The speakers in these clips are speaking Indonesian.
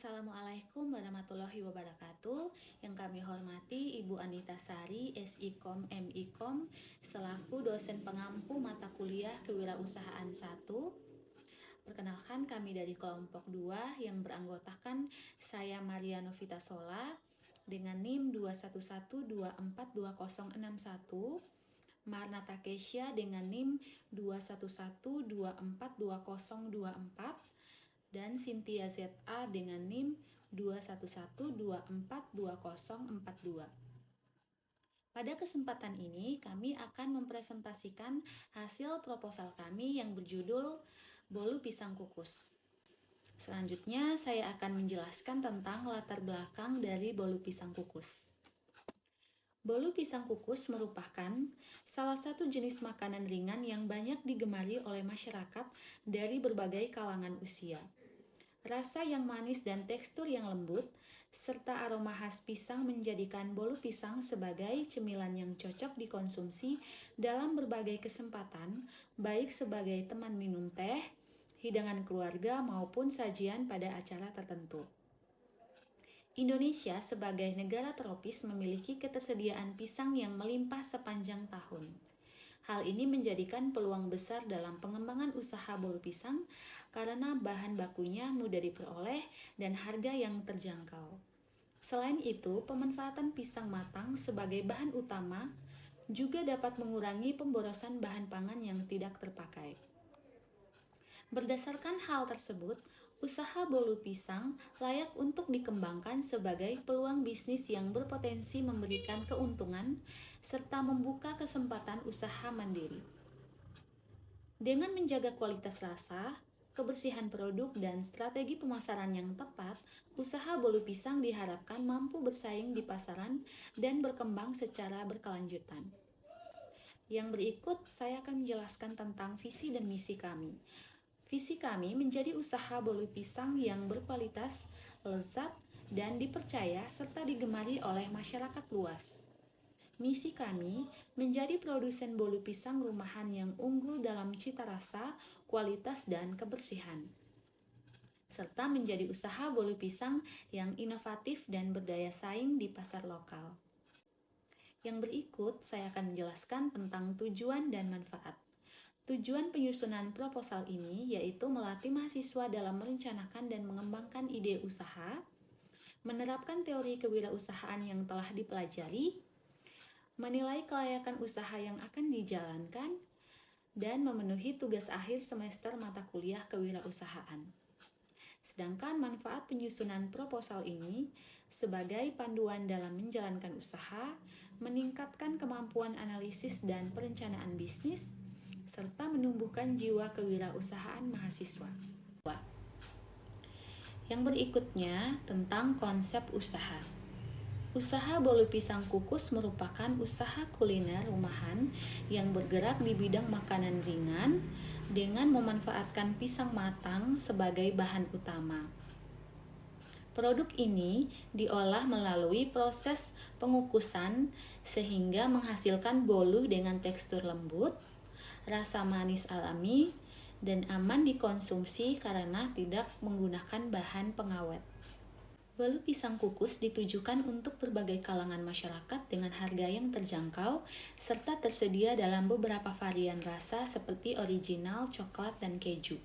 Assalamualaikum warahmatullahi wabarakatuh. Yang kami hormati Ibu Anita Sari, SIKOM MIKOM, selaku dosen pengampu mata kuliah Kewirausahaan 1. Perkenalkan, kami dari kelompok 2 yang beranggotakan saya Maria Novita Sola dengan NIM 211242061, Marna Takesha dengan NIM 211242024, dan Cynthia ZA dengan NIM 211242042. Pada kesempatan ini, kami akan mempresentasikan hasil proposal kami yang berjudul Bolu Pisang Kukus. Selanjutnya, saya akan menjelaskan tentang latar belakang dari bolu pisang kukus. Bolu pisang kukus merupakan salah satu jenis makanan ringan yang banyak digemari oleh masyarakat dari berbagai kalangan usia. Rasa yang manis dan tekstur yang lembut, serta aroma khas pisang menjadikan bolu pisang sebagai cemilan yang cocok dikonsumsi dalam berbagai kesempatan, baik sebagai teman minum teh, hidangan keluarga, maupun sajian pada acara tertentu. Indonesia sebagai negara tropis memiliki ketersediaan pisang yang melimpah sepanjang tahun. Hal ini menjadikan peluang besar dalam pengembangan usaha bolu pisang karena bahan bakunya mudah diperoleh dan harga yang terjangkau. Selain itu, pemanfaatan pisang matang sebagai bahan utama juga dapat mengurangi pemborosan bahan pangan yang tidak terpakai. Berdasarkan hal tersebut, usaha bolu pisang layak untuk dikembangkan sebagai peluang bisnis yang berpotensi memberikan keuntungan serta membuka kesempatan usaha mandiri. Dengan menjaga kualitas rasa, kebersihan produk, dan strategi pemasaran yang tepat, usaha bolu pisang diharapkan mampu bersaing di pasaran dan berkembang secara berkelanjutan. Yang berikut, saya akan menjelaskan tentang visi dan misi kami. Visi kami menjadi usaha bolu pisang yang berkualitas, lezat, dan dipercaya serta digemari oleh masyarakat luas. Misi kami menjadi produsen bolu pisang rumahan yang unggul dalam cita rasa, kualitas, dan kebersihan, serta menjadi usaha bolu pisang yang inovatif dan berdaya saing di pasar lokal. Yang berikut, saya akan menjelaskan tentang tujuan dan manfaat. Tujuan penyusunan proposal ini yaitu melatih mahasiswa dalam merencanakan dan mengembangkan ide usaha, menerapkan teori kewirausahaan yang telah dipelajari, menilai kelayakan usaha yang akan dijalankan, dan memenuhi tugas akhir semester mata kuliah kewirausahaan. Sedangkan manfaat penyusunan proposal ini sebagai panduan dalam menjalankan usaha, meningkatkan kemampuan analisis dan perencanaan bisnis, serta menumbuhkan jiwa kewirausahaan mahasiswa. Yang berikutnya tentang konsep usaha. Usaha bolu pisang kukus merupakan usaha kuliner rumahan yang bergerak di bidang makanan ringan dengan memanfaatkan pisang matang sebagai bahan utama. Produk ini diolah melalui proses pengukusan sehingga menghasilkan bolu dengan tekstur lembut, rasa manis alami, dan aman dikonsumsi karena tidak menggunakan bahan pengawet. Bolu pisang kukus ditujukan untuk berbagai kalangan masyarakat dengan harga yang terjangkau, serta tersedia dalam beberapa varian rasa seperti original, coklat, dan keju.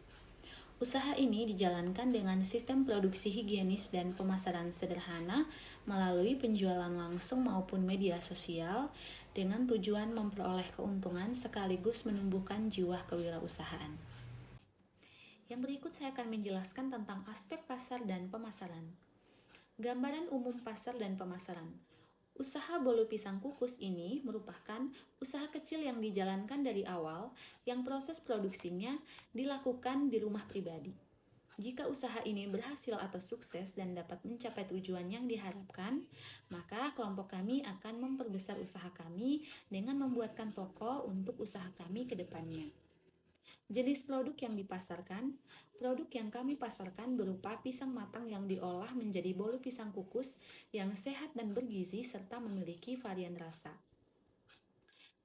Usaha ini dijalankan dengan sistem produksi higienis dan pemasaran sederhana melalui penjualan langsung maupun media sosial dengan tujuan memperoleh keuntungan sekaligus menumbuhkan jiwa kewirausahaan. Yang berikut saya akan menjelaskan tentang aspek pasar dan pemasaran. Gambaran umum pasar dan pemasaran. Usaha bolu pisang kukus ini merupakan usaha kecil yang dijalankan dari awal, yang proses produksinya dilakukan di rumah pribadi. Jika usaha ini berhasil atau sukses dan dapat mencapai tujuan yang diharapkan, maka kelompok kami akan memperbesar usaha kami dengan membuatkan toko untuk usaha kami ke depannya. Jenis produk yang dipasarkan. Produk yang kami pasarkan berupa pisang matang yang diolah menjadi bolu pisang kukus yang sehat dan bergizi serta memiliki varian rasa.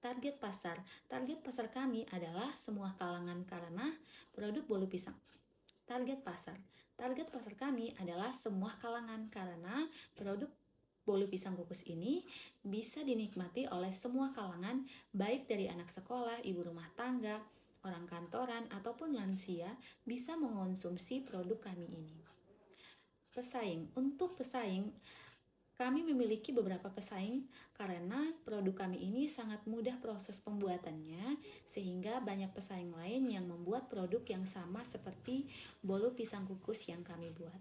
Target pasar. Target pasar kami adalah semua kalangan karena produk bolu pisang. Target pasar. Target pasar kami adalah semua kalangan karena produk bolu pisang kukus ini bisa dinikmati oleh semua kalangan, baik dari anak sekolah, ibu rumah tangga, orang kantoran, ataupun lansia bisa mengonsumsi produk kami ini. Pesaing. Untuk pesaing, kami memiliki beberapa pesaing karena produk kami ini sangat mudah proses pembuatannya, sehingga banyak pesaing lain yang membuat produk yang sama seperti bolu pisang kukus yang kami buat.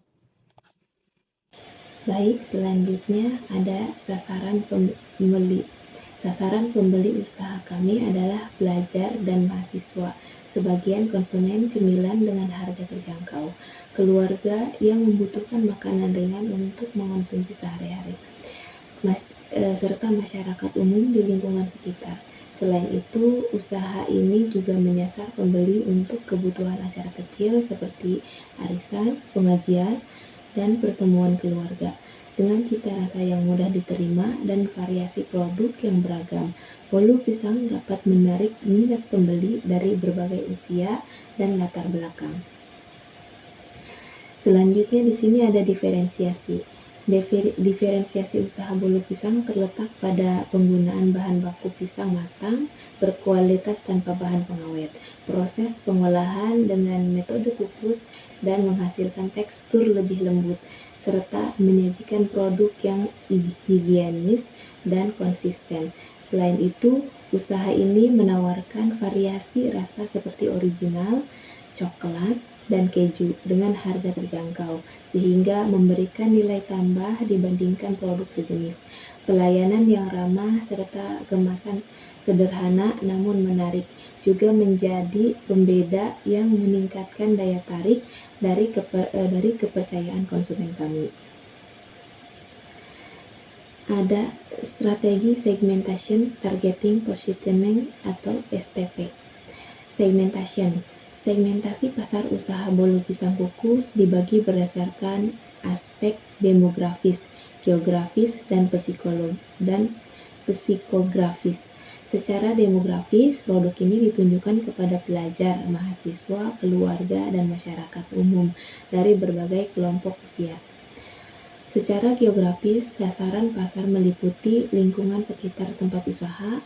Baik, selanjutnya ada sasaran pembeli. Sasaran pembeli usaha kami adalah pelajar dan mahasiswa, sebagian konsumen cemilan dengan harga terjangkau, keluarga yang membutuhkan makanan ringan untuk mengonsumsi sehari-hari, serta masyarakat umum di lingkungan sekitar. Selain itu, usaha ini juga menyasar pembeli untuk kebutuhan acara kecil seperti arisan, pengajian, dan pertemuan keluarga. Dengan cita rasa yang mudah diterima dan variasi produk yang beragam, bolu pisang dapat menarik minat pembeli dari berbagai usia dan latar belakang. Selanjutnya di sini ada diferensiasi. Diferensiasi usaha bolu pisang terletak pada penggunaan bahan baku pisang matang, berkualitas tanpa bahan pengawet, proses pengolahan dengan metode kukus dan menghasilkan tekstur lebih lembut, serta menyajikan produk yang higienis dan konsisten. Selain itu, usaha ini menawarkan variasi rasa seperti original, coklat, dan keju dengan harga terjangkau, sehingga memberikan nilai tambah dibandingkan produk sejenis. Pelayanan yang ramah serta kemasan sederhana namun menarik juga menjadi pembeda yang meningkatkan daya tarik dari kepercayaan konsumen kami. Ada strategi segmentation, targeting, positioning atau STP. Segmentasi pasar usaha bolu pisang kukus dibagi berdasarkan aspek demografis, geografis, dan psikografis. Secara demografis, produk ini ditunjukkan kepada pelajar, mahasiswa, keluarga, dan masyarakat umum dari berbagai kelompok usia. Secara geografis, sasaran pasar meliputi lingkungan sekitar tempat usaha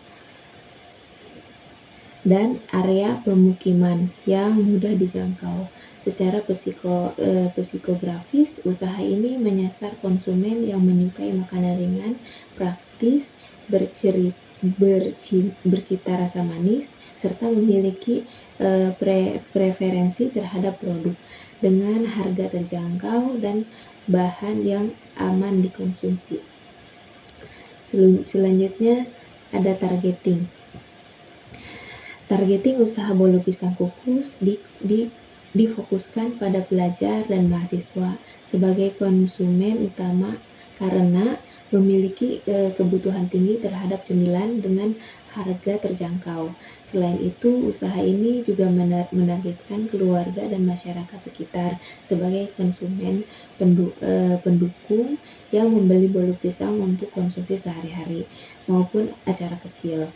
dan area pemukiman yang mudah dijangkau. Secara psikografis, usaha ini menyasar konsumen yang menyukai makanan ringan, praktis, bercita rasa manis, serta memiliki preferensi terhadap produk dengan harga terjangkau dan bahan yang aman dikonsumsi. Selanjutnya ada targeting. Targeting usaha bolu pisang kukus difokuskan pada pelajar dan mahasiswa sebagai konsumen utama karena memiliki kebutuhan tinggi terhadap cemilan dengan harga terjangkau. Selain itu, usaha ini juga menargetkan keluarga dan masyarakat sekitar sebagai konsumen pendukung yang membeli bolu pisang untuk konsumsi sehari-hari maupun acara kecil.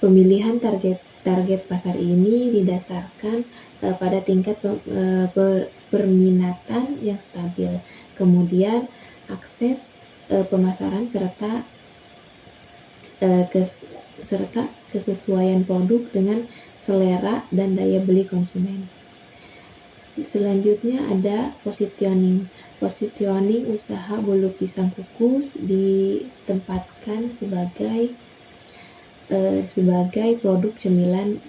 Pemilihan target pasar ini didasarkan pada tingkat perminatan yang stabil, kemudian akses pemasaran serta kesesuaian produk dengan selera dan daya beli konsumen. Selanjutnya ada positioning. Positioning usaha bolu pisang kukus ditempatkan sebagai produk cemilan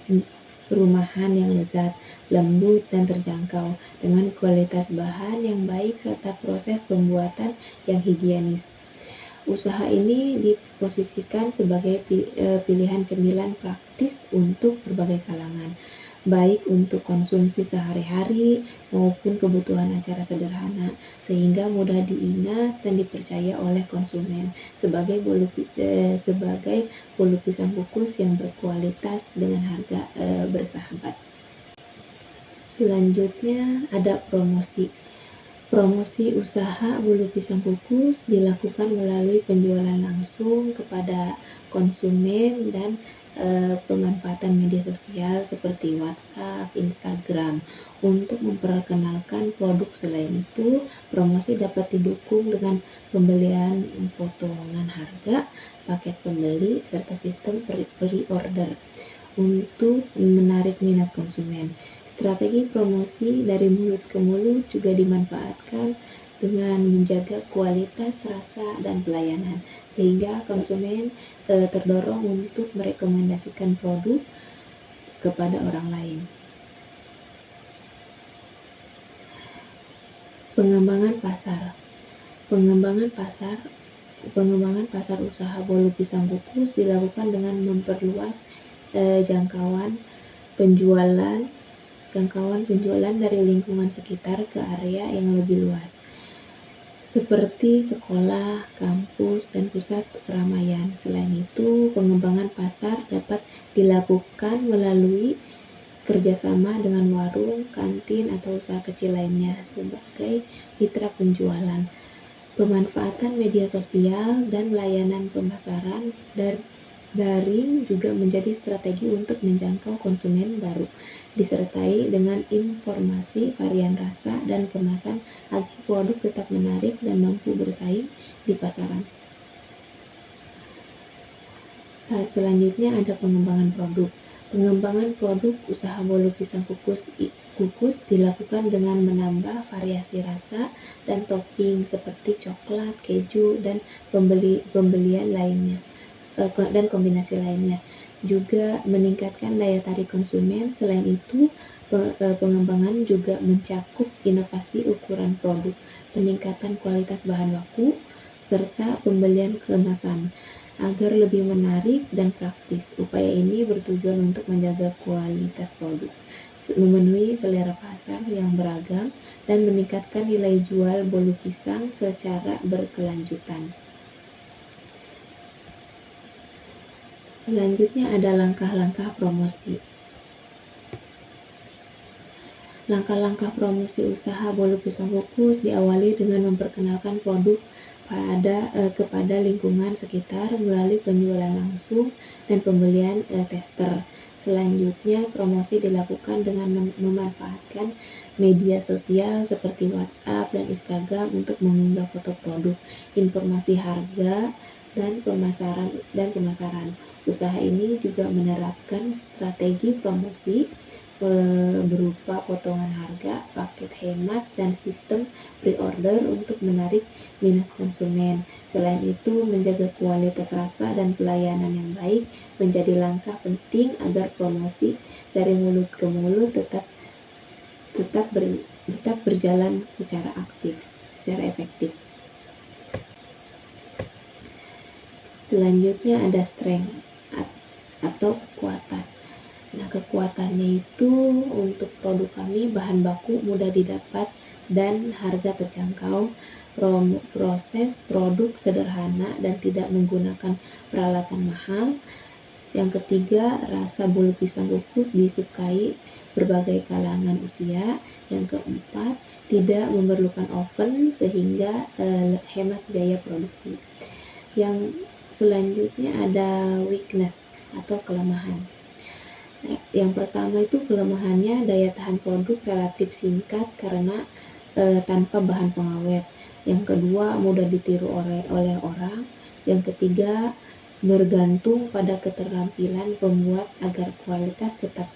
rumahan yang lezat, lembut, dan terjangkau dengan kualitas bahan yang baik serta proses pembuatan yang higienis. Usaha ini diposisikan sebagai pilihan cemilan praktis untuk berbagai kalangan, baik untuk konsumsi sehari-hari maupun kebutuhan acara sederhana, sehingga mudah diingat dan dipercaya oleh konsumen sebagai bolu pisang kukus yang berkualitas dengan harga bersahabat. Selanjutnya ada promosi. Promosi usaha bolu pisang kukus dilakukan melalui penjualan langsung kepada konsumen dan pemanfaatan media sosial seperti WhatsApp, Instagram untuk memperkenalkan produk. Selain itu, promosi dapat didukung dengan pembelian potongan harga, paket pembeli, serta sistem pre-order untuk menarik minat konsumen. Strategi promosi dari mulut ke mulut juga dimanfaatkan dengan menjaga kualitas, rasa, dan pelayanan, sehingga konsumen terdorong untuk merekomendasikan produk kepada orang lain. Pengembangan pasar. Pengembangan pasar usaha bolu pisang kukus dilakukan dengan memperluas jangkauan penjualan dari lingkungan sekitar ke area yang lebih luas, seperti sekolah, kampus, dan pusat keramaian. Selain itu, pengembangan pasar dapat dilakukan melalui kerjasama dengan warung, kantin, atau usaha kecil lainnya sebagai mitra penjualan. Pemanfaatan media sosial dan layanan pemasaran daring juga menjadi strategi untuk menjangkau konsumen baru, disertai dengan informasi, varian rasa, dan kemasan agar produk tetap menarik dan mampu bersaing di pasaran. Selanjutnya ada pengembangan produk. Pengembangan produk usaha bolu pisang kukus dilakukan dengan menambah variasi rasa dan topping seperti coklat, keju, dan pembelian lainnya dan kombinasi lainnya, juga meningkatkan daya tarik konsumen. Selain itu, pengembangan juga mencakup inovasi ukuran produk, peningkatan kualitas bahan baku, serta pembelian kemasan agar lebih menarik dan praktis. Upaya ini bertujuan untuk menjaga kualitas produk, memenuhi selera pasar yang beragam, dan meningkatkan nilai jual bolu pisang secara berkelanjutan. Selanjutnya ada langkah-langkah promosi. Langkah-langkah promosi usaha bolu pisang kukus diawali dengan memperkenalkan produk kepada lingkungan sekitar melalui penjualan langsung dan pembelian tester. Selanjutnya, promosi dilakukan dengan memanfaatkan media sosial seperti WhatsApp dan Instagram untuk mengunggah foto produk, informasi harga, dan pemasaran. Usaha ini juga menerapkan strategi promosi berupa potongan harga, paket hemat, dan sistem pre-order untuk menarik minat konsumen. Selain itu, menjaga kualitas rasa dan pelayanan yang baik menjadi langkah penting agar promosi dari mulut ke mulut tetap berjalan secara efektif. Selanjutnya ada strength atau kekuatan. Nah, kekuatannya itu untuk produk kami bahan baku mudah didapat dan harga terjangkau, proses produk sederhana dan tidak menggunakan peralatan mahal. Yang ketiga, rasa bolu pisang kukus disukai berbagai kalangan usia. Yang keempat, tidak memerlukan oven sehingga hemat biaya produksi. Yang selanjutnya ada weakness atau kelemahan. Yang pertama itu kelemahannya daya tahan produk relatif singkat karena tanpa bahan pengawet. Yang kedua, mudah ditiru oleh orang. Yang ketiga, bergantung pada keterampilan pembuat agar kualitas tetap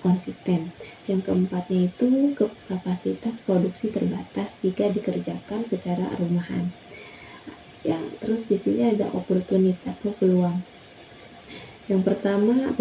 konsisten. Yang keempatnya itu kapasitas produksi terbatas jika dikerjakan secara rumahan. Terus di sini ada opportunity atau peluang. Yang pertama,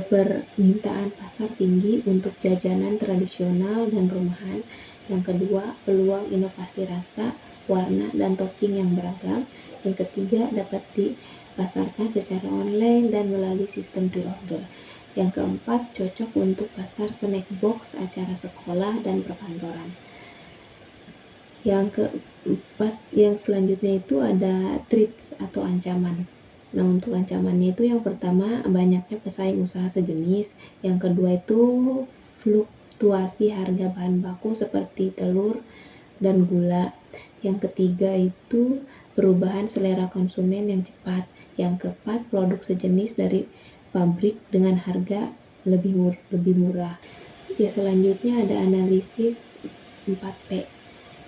permintaan pasar tinggi untuk jajanan tradisional dan rumahan. Yang kedua, peluang inovasi rasa, warna, dan topping yang beragam. Yang ketiga, dapat dipasarkan secara online dan melalui sistem pre-order. Yang keempat, cocok untuk pasar snack box, acara sekolah, dan perkantoran. Yang keempat, yang selanjutnya itu ada threats atau ancaman. Nah, untuk ancamannya itu yang pertama, banyaknya pesaing usaha sejenis. Yang kedua itu fluktuasi harga bahan baku seperti telur dan gula. Yang ketiga itu perubahan selera konsumen yang cepat. Yang keempat, produk sejenis dari pabrik dengan harga lebih murah. Ya, selanjutnya ada analisis 4P.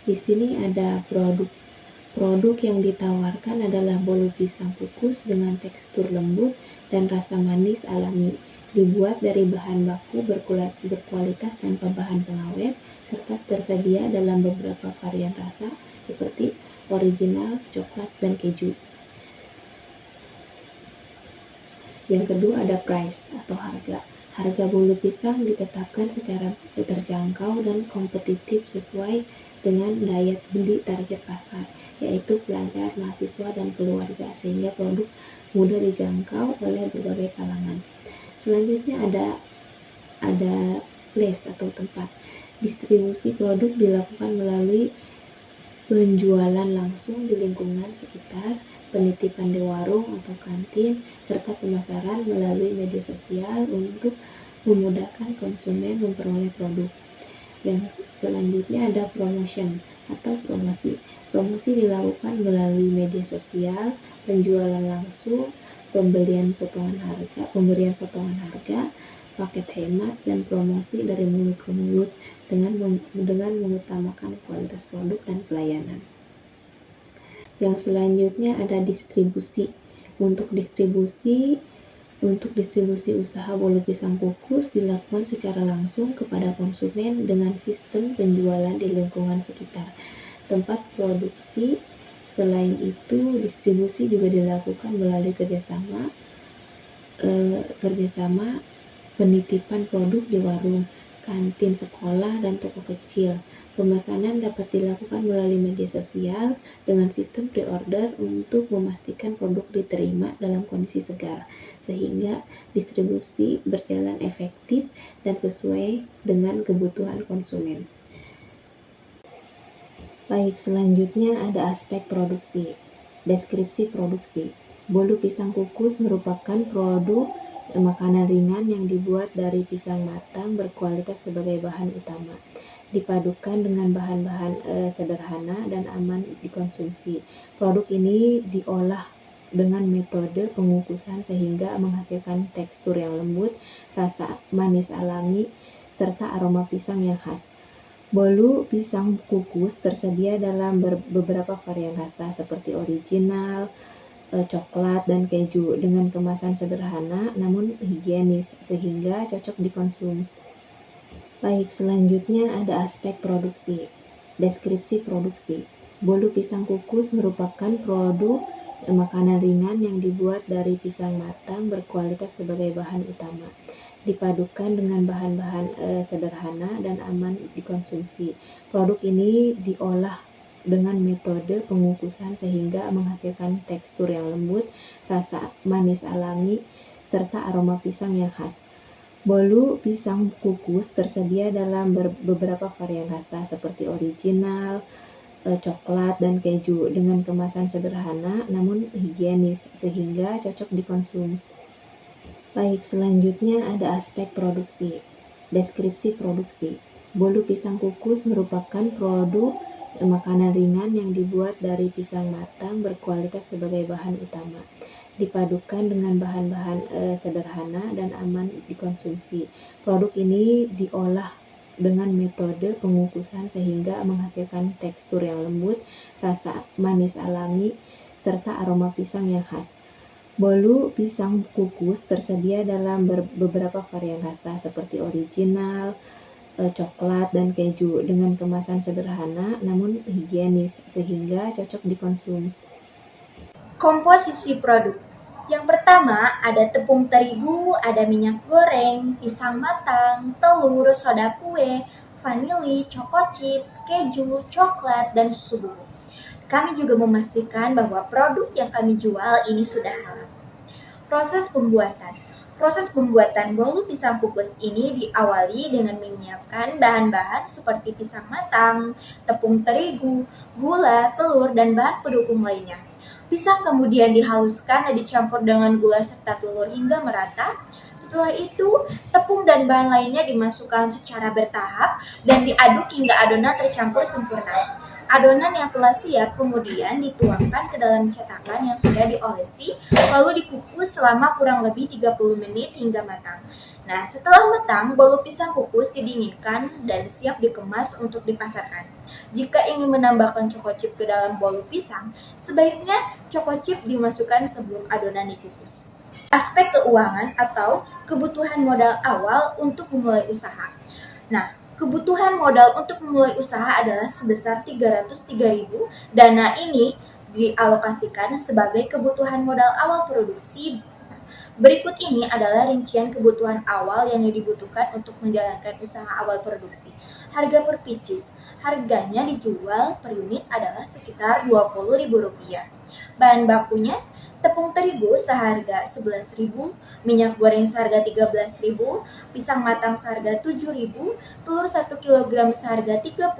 Di sini ada produk yang ditawarkan adalah bolu pisang kukus dengan tekstur lembut dan rasa manis alami, dibuat dari bahan baku berkualitas tanpa bahan pengawet, serta tersedia dalam beberapa varian rasa seperti original, coklat, dan keju. Yang kedua ada price atau harga. Harga bolu pisang ditetapkan secara terjangkau dan kompetitif sesuai dengan daya beli target pasar, yaitu pelajar, mahasiswa, dan keluarga, sehingga produk mudah dijangkau oleh berbagai kalangan. Selanjutnya ada place atau tempat. Distribusi produk dilakukan melalui penjualan langsung di lingkungan sekitar, penitipan di warung atau kantin, serta pemasaran melalui media sosial untuk memudahkan konsumen memperoleh produk. Yang selanjutnya ada promotion atau promosi. Promosi dilakukan melalui media sosial, penjualan langsung, pemberian potongan harga, paket hemat, dan promosi dari mulut ke mulut dengan mengutamakan kualitas produk dan pelayanan. Yang selanjutnya ada distribusi. Untuk distribusi usaha bolu pisang kukus dilakukan secara langsung kepada konsumen dengan sistem penjualan di lingkungan sekitar tempat produksi. Selain itu, distribusi juga dilakukan melalui kerjasama penitipan produk di warung, kantin sekolah, dan toko kecil. Pemesanan dapat dilakukan melalui media sosial dengan sistem pre-order untuk memastikan produk diterima dalam kondisi segar, sehingga distribusi berjalan efektif dan sesuai dengan kebutuhan konsumen. Baik, selanjutnya ada aspek produksi. Deskripsi produksi. Bolu pisang kukus merupakan produk makanan ringan yang dibuat dari pisang matang berkualitas sebagai bahan utama, dipadukan dengan bahan-bahan sederhana dan aman dikonsumsi. Produk ini diolah dengan metode pengukusan sehingga menghasilkan tekstur yang lembut, rasa manis alami, serta aroma pisang yang khas. Bolu pisang kukus tersedia dalam beberapa varian rasa seperti original, coklat, dan keju dengan kemasan sederhana namun higienis sehingga cocok dikonsumsi. Baik, selanjutnya ada aspek produksi. Deskripsi produksi. Bolu pisang kukus merupakan produk makanan ringan yang dibuat dari pisang matang berkualitas sebagai bahan utama, dipadukan dengan bahan-bahan sederhana dan aman dikonsumsi. Produk ini diolah dengan metode pengukusan sehingga menghasilkan tekstur yang lembut, rasa manis alami, serta aroma pisang yang khas. Bolu pisang kukus tersedia dalam beberapa varian rasa seperti original, coklat, dan keju dengan kemasan sederhana namun higienis sehingga cocok dikonsumsi. Baik, selanjutnya ada aspek produksi. Deskripsi produksi. Bolu pisang kukus merupakan produk makanan ringan yang dibuat dari pisang matang berkualitas sebagai bahan utama, dipadukan dengan bahan-bahan sederhana dan aman dikonsumsi. Produk ini diolah dengan metode pengukusan sehingga menghasilkan tekstur yang lembut, rasa manis alami, serta aroma pisang yang khas. Bolu pisang kukus tersedia dalam beberapa varian rasa seperti original, coklat, dan keju dengan kemasan sederhana namun higienis sehingga cocok dikonsumsi. Komposisi produk. Yang pertama ada tepung terigu, ada minyak goreng, pisang matang, telur, soda kue, vanili, choco chips, keju, coklat, dan susu bubuk. Kami juga memastikan bahwa produk yang kami jual ini sudah halal. Proses pembuatan. Proses pembuatan bolu pisang kukus ini diawali dengan menyiapkan bahan-bahan seperti pisang matang, tepung terigu, gula, telur, dan bahan pendukung lainnya. Pisang kemudian dihaluskan dan dicampur dengan gula serta telur hingga merata. Setelah itu, tepung dan bahan lainnya dimasukkan secara bertahap dan diaduk hingga adonan tercampur sempurna. Adonan yang telah siap kemudian dituangkan ke dalam cetakan yang sudah diolesi, lalu dikukus selama kurang lebih 30 menit hingga matang. Nah, setelah matang, bolu pisang kukus didinginkan dan siap dikemas untuk dipasarkan. Jika ingin menambahkan choco chip ke dalam bolu pisang, sebaiknya choco chip dimasukkan sebelum adonan dikukus. Aspek keuangan atau kebutuhan modal awal untuk memulai usaha. Nah, kebutuhan modal untuk memulai usaha adalah sebesar 303.000. Dana ini dialokasikan sebagai kebutuhan modal awal produksi. Berikut ini adalah rincian kebutuhan awal yang dibutuhkan untuk menjalankan usaha awal produksi. Harga per pieces, harganya dijual per unit adalah sekitar Rp20.000. Bahan bakunya, tepung terigu seharga 11.000, minyak goreng seharga 13.000, pisang matang seharga 7.000, telur 1 kg seharga 30.000,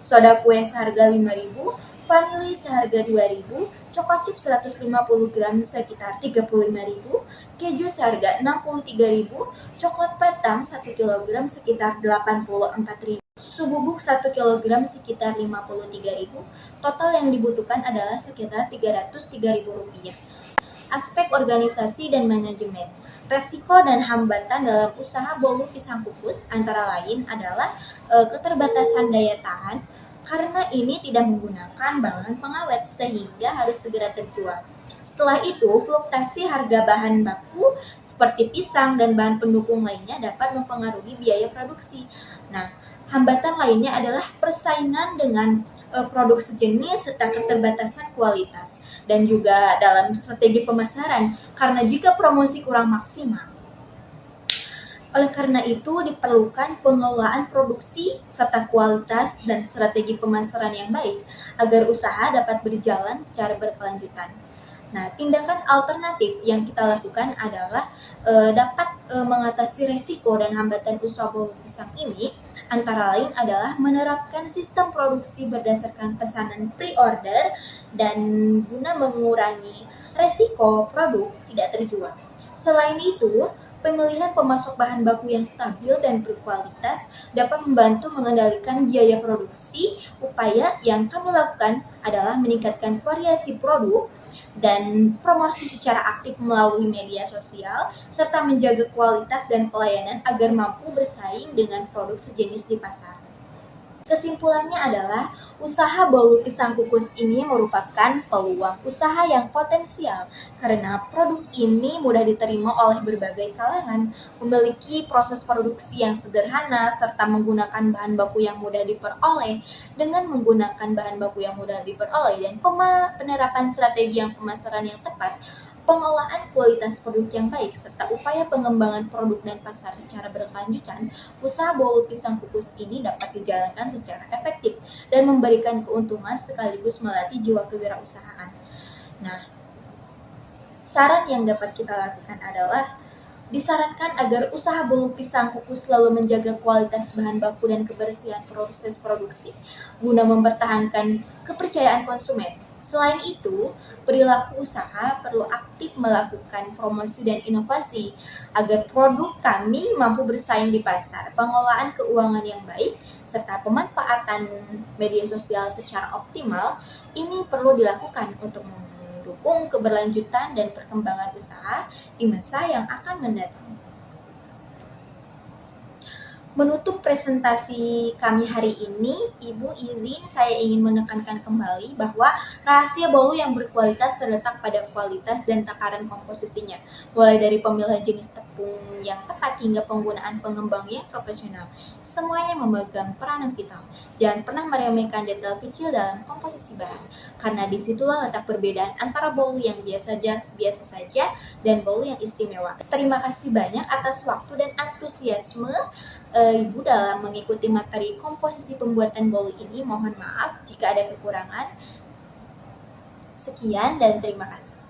soda kue seharga 5.000, vanili seharga 2.000, choco chip 150 gram sekitar 35.000, keju seharga 63.000, coklat batang 1 kg sekitar 84.000, susu bubuk 1 kg sekitar 53.000. Total yang dibutuhkan adalah sekitar Rp303.000. Aspek organisasi dan manajemen. Resiko dan hambatan dalam usaha bolu pisang kukus antara lain adalah keterbatasan daya tahan, karena ini tidak menggunakan bahan pengawet sehingga harus segera terjual. Setelah itu, fluktuasi harga bahan baku seperti pisang dan bahan pendukung lainnya dapat mempengaruhi biaya produksi. Nah, hambatan lainnya adalah persaingan dengan produk sejenis serta keterbatasan kualitas dan juga dalam strategi pemasaran karena jika promosi kurang maksimal. Oleh karena itu, diperlukan pengelolaan produksi serta kualitas dan strategi pemasaran yang baik agar usaha dapat berjalan secara berkelanjutan. Nah, tindakan alternatif yang kita lakukan adalah dapat mengatasi resiko dan hambatan usaha bolu pisang ini, antara lain adalah menerapkan sistem produksi berdasarkan pesanan pre-order dan guna mengurangi resiko produk tidak terjual. Selain itu, pemilihan pemasok bahan baku yang stabil dan berkualitas dapat membantu mengendalikan biaya produksi. Upaya yang kami lakukan adalah meningkatkan variasi produk dan promosi secara aktif melalui media sosial, serta menjaga kualitas dan pelayanan agar mampu bersaing dengan produk sejenis di pasar. Kesimpulannya adalah, usaha bolu pisang kukus ini merupakan peluang usaha yang potensial karena produk ini mudah diterima oleh berbagai kalangan, memiliki proses produksi yang sederhana, serta menggunakan bahan baku yang mudah diperoleh. Dengan menggunakan bahan baku yang mudah diperoleh dan penerapan strategi yang pemasaran yang tepat, pengolahan kualitas produk yang baik, serta upaya pengembangan produk dan pasar secara berkelanjutan, usaha bolu pisang kukus ini dapat dijalankan secara efektif dan memberikan keuntungan sekaligus melatih jiwa kewirausahaan. Nah, saran yang dapat kita lakukan adalah disarankan agar usaha bolu pisang kukus selalu menjaga kualitas bahan baku dan kebersihan proses produksi guna mempertahankan kepercayaan konsumen. Selain itu, perilaku usaha perlu aktif melakukan promosi dan inovasi agar produk kami mampu bersaing di pasar. Pengelolaan keuangan yang baik serta pemanfaatan media sosial secara optimal ini perlu dilakukan untuk mendukung keberlanjutan dan perkembangan usaha di masa yang akan mendatang. Menutup presentasi kami hari ini, Ibu izin saya ingin menekankan kembali bahwa rahasia bolu yang berkualitas terletak pada kualitas dan takaran komposisinya, mulai dari pemilihan jenis tepung yang tepat hingga penggunaan pengembang yang profesional. Semuanya memegang peranan vital. Jangan pernah meremehkan detail kecil dalam komposisi bahan, karena disitulah letak perbedaan antara bolu yang biasa saja dan bolu yang istimewa. Terima kasih banyak atas waktu dan antusiasme Ibu dalam mengikuti materi komposisi pembuatan bolu ini. Mohon maaf jika ada kekurangan. Sekian dan terima kasih.